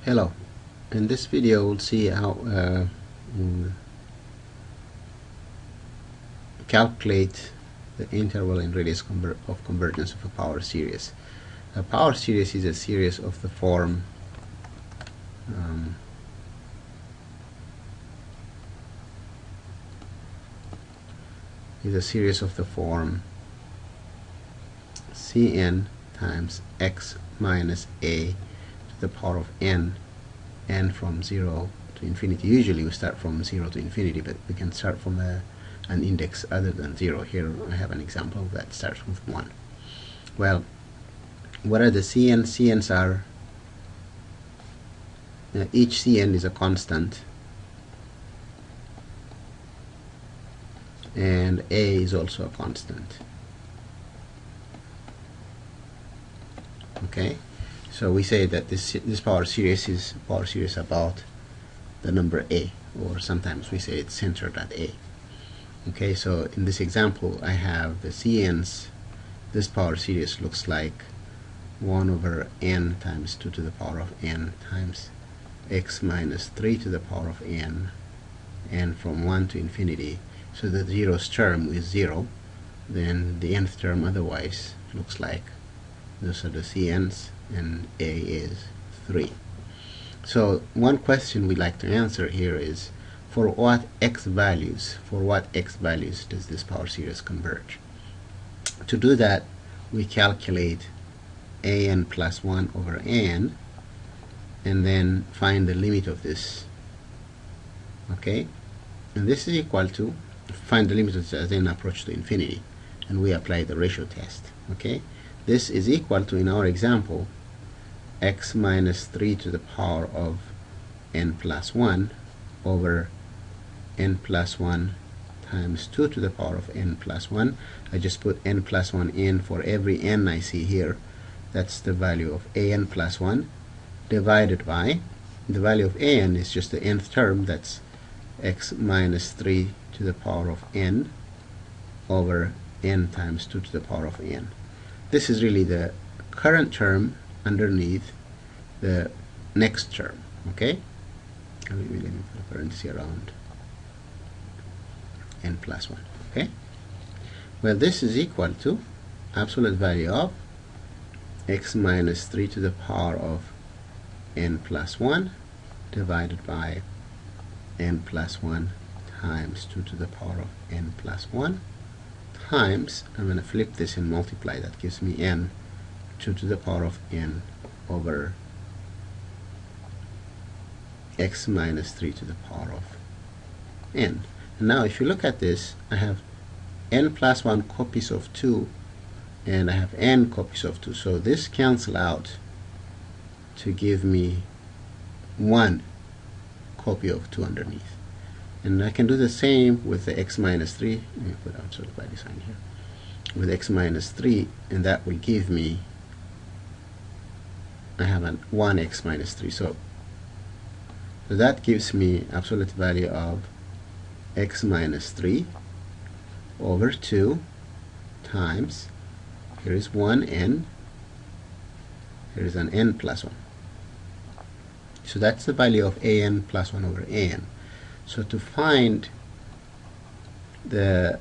Hello. In this video we'll see how calculate the interval and radius of convergence of a power series. A power series is a series of the form Cn times x minus a to the power of n from 0 to infinity. Usually we start from 0 to infinity, but we can start from an index other than 0. Here I have an example that starts with 1. Well, what are the Cn? Cn's are each Cn is a constant, and a is also a constant. Okay, so we say that this power series is power series about the number a, or sometimes we say it's centered at a. Okay, so in this example I have the Cn's. This power series looks like 1 over n times 2 to the power of n times x minus 3 to the power of n from 1 to infinity. So the zeroth term is 0, then the nth term otherwise looks like those are the Cn's, and a is 3. So one question we like to answer here is, for what x values does this power series converge? To do that, we calculate an plus 1 over n and then find the limit of this. Okay, and this is equal to, find the limit of this as n approach to infinity, and we apply the ratio test. Okay, this is equal to, in our example, x minus 3 to the power of n plus 1 over n plus 1 times 2 to the power of n plus 1. I just put n plus 1 in for every n I see here. That's the value of an plus 1 divided by the value of an is just the nth term, that's x minus 3 to the power of n over n times 2 to the power of n. This is really the current term underneath the next term. Okay, let me put a parenthesis around n plus 1. Okay, well, this is equal to absolute value of x minus 3 to the power of n plus 1 divided by n plus 1 times 2 to the power of n plus 1 times, I'm going to flip this and multiply, that gives me n 2 to the power of n over x minus 3 to the power of n. And now if you look at this, I have n plus 1 copies of 2 and I have n copies of 2, so this cancel out to give me 1 copy of 2 underneath. And I can do the same with the x minus 3. Let me put absolute value sign here. With x minus 3, and that will give me, I have an 1x minus 3. So that gives me absolute value of x minus 3 over 2 times, here is 1n, here is an n plus 1. So that's the value of an plus 1 over an. So to find the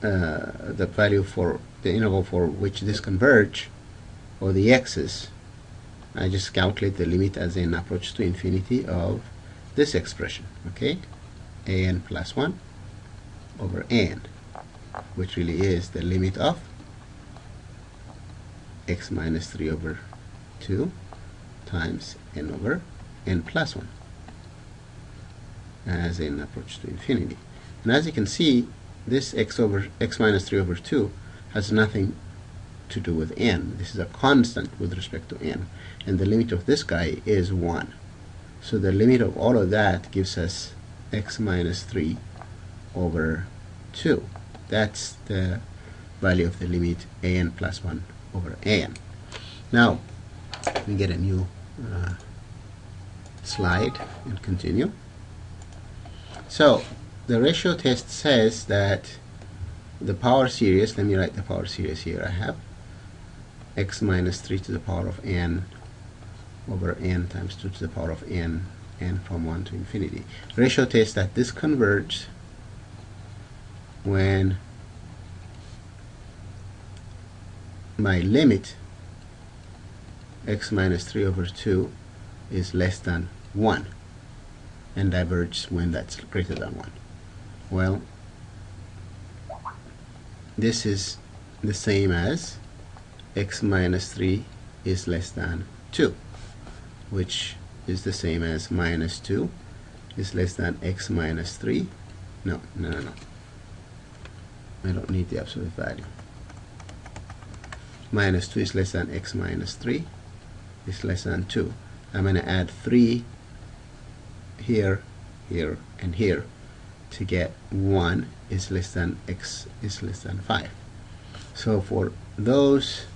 value for the interval for which this converge, or the x's, I just calculate the limit as n approach to infinity of this expression. Okay, an plus 1 over n, which really is the limit of x minus 3 over 2 times n over n plus 1 as n approach to infinity. And as you can see, this x minus 3 over 2 has nothing to do with n. This is a constant with respect to n, and the limit of this guy is 1. So the limit of all of that gives us x minus 3 over 2. That's the value of the limit an plus 1 over an. Now let me get a new slide and continue. So the ratio test says that the power series, let me write the power series here. I have x minus 3 to the power of n over n times 2 to the power of n, n from 1 to infinity. Ratio tests that this converges when my limit x minus 3 over 2 is less than 1, and diverges when that's greater than 1. Well, this is the same as x minus 3 is less than 2, which is the same as minus 2 is less than x minus 3. No. I don't need the absolute value. Minus 2 is less than x minus 3 is less than 2. I'm going to add 3 here, here, and here to get 1 is less than x is less than 5. So for those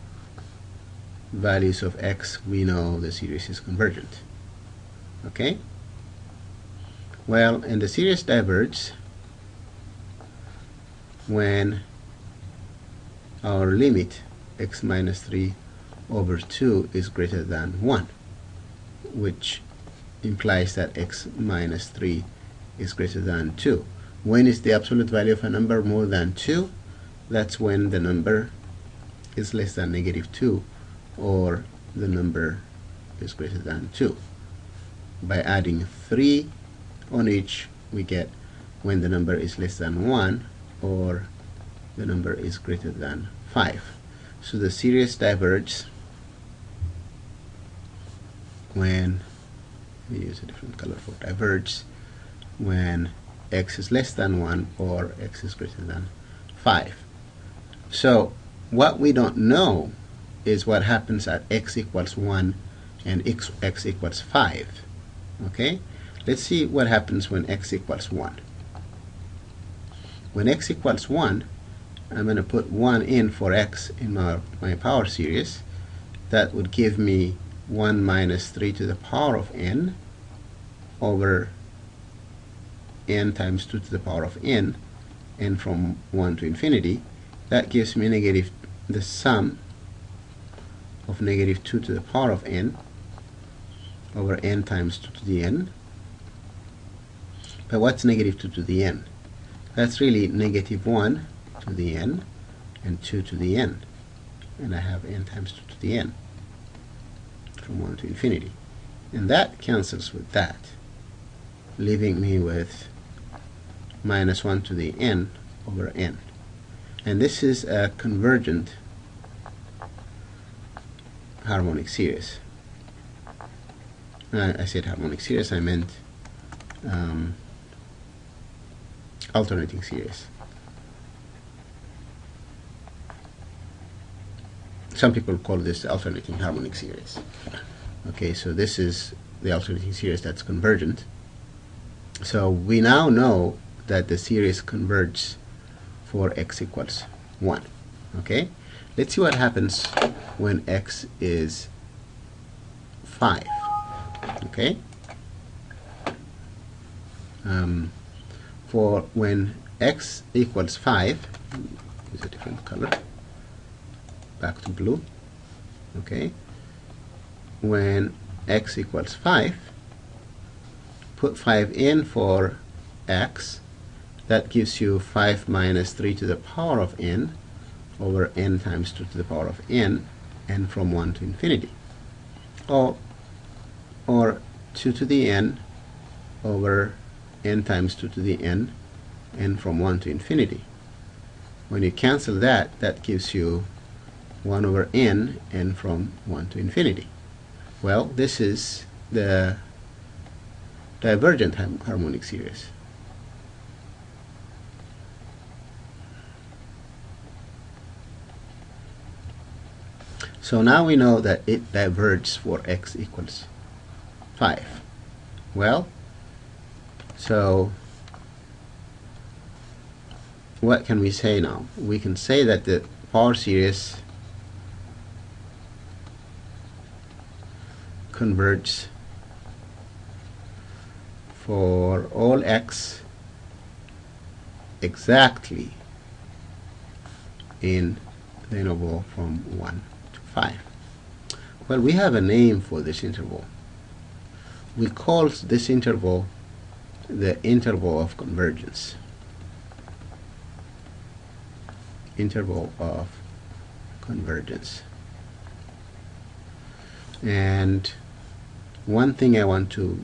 values of x, we know the series is convergent. Okay? Well, and the series diverges when our limit x minus 3 over 2 is greater than 1, which implies that x minus 3 is greater than 2. When is the absolute value of a number more than 2? That's when the number is less than negative 2, or the number is greater than 2. By adding 3 on each, we get when the number is less than 1, or the number is greater than 5. So the series diverges when, we use a different color for diverge, when x is less than 1 or x is greater than 5. So what we don't know is what happens at x equals 1 and x equals 5. Okay? Let's see what happens when x equals 1. When x equals 1, I'm going to put 1 in for x in my power series. That would give me 1 minus 3 to the power of n over n times 2 to the power of n, n from 1 to infinity. That gives me the sum of negative 2 to the power of n over n times 2 to the n. But what's negative 2 to the n? That's really negative 1 to the n and 2 to the n. And I have n times 2 to the n from 1 to infinity. And that cancels with that, leaving me with minus 1 to the n over n. And this is a convergent harmonic series. I said harmonic series, I meant alternating series. Some people call this the alternating harmonic series. Okay, so this is the alternating series that's convergent. So we now know that the series converges for x equals 1. Okay, let's see what happens when x is 5. Okay, for when x equals 5, use a different color, back to blue. Okay, when x equals 5, put 5 in for x. That gives you 5 minus 3 to the power of n over n times 2 to the power of n, n from 1 to infinity. Or 2 to the n over n times 2 to the n, n from 1 to infinity. When you cancel that, that gives you 1 over n, n from 1 to infinity. Well, this is the divergent harmonic series. So now we know that it diverges for x equals 5. Well, so what can we say now? We can say that the power series converges for all x exactly in the interval from 1 to 5. Well, we have a name for this interval. We call this interval the interval of convergence. Interval of convergence. And one thing I want to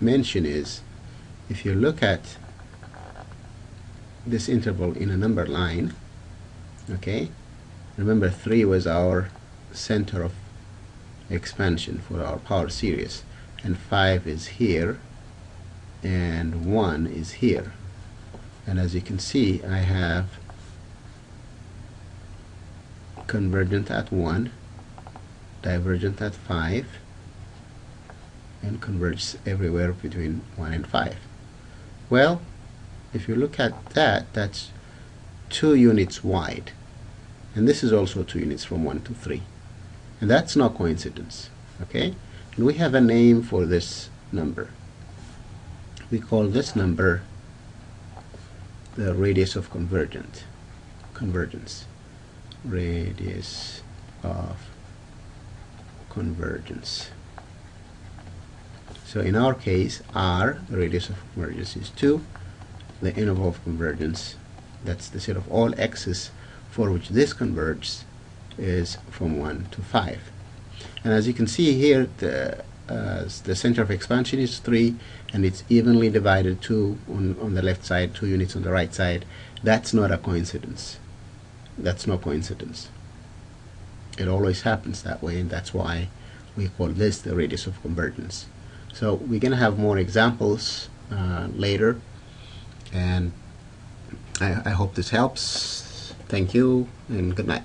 mention is, if you look at this interval in a number line, okay, remember 3 was our center of expansion for our power series, and 5 is here, and 1 is here. And as you can see, I have convergent at 1, divergent at 5, and converges everywhere between 1 and 5. Well, if you look at that, that's 2 units wide, and this is also 2 units from 1 to 3, and that's no coincidence. Okay, and we have a name for this number. We call this number the radius of convergence. Radius of convergence. So in our case, r, the radius of convergence, is 2. The interval of convergence, that's the set of all x's for which this converges, is from 1 to 5. And as you can see here, the center of expansion is 3, and it's evenly divided, 2 on the left side, 2 units on the right side. That's not a coincidence. That's no coincidence. It always happens that way, and that's why we call this the radius of convergence. So we're going to have more examples later, and I hope this helps. Thank you, and good night.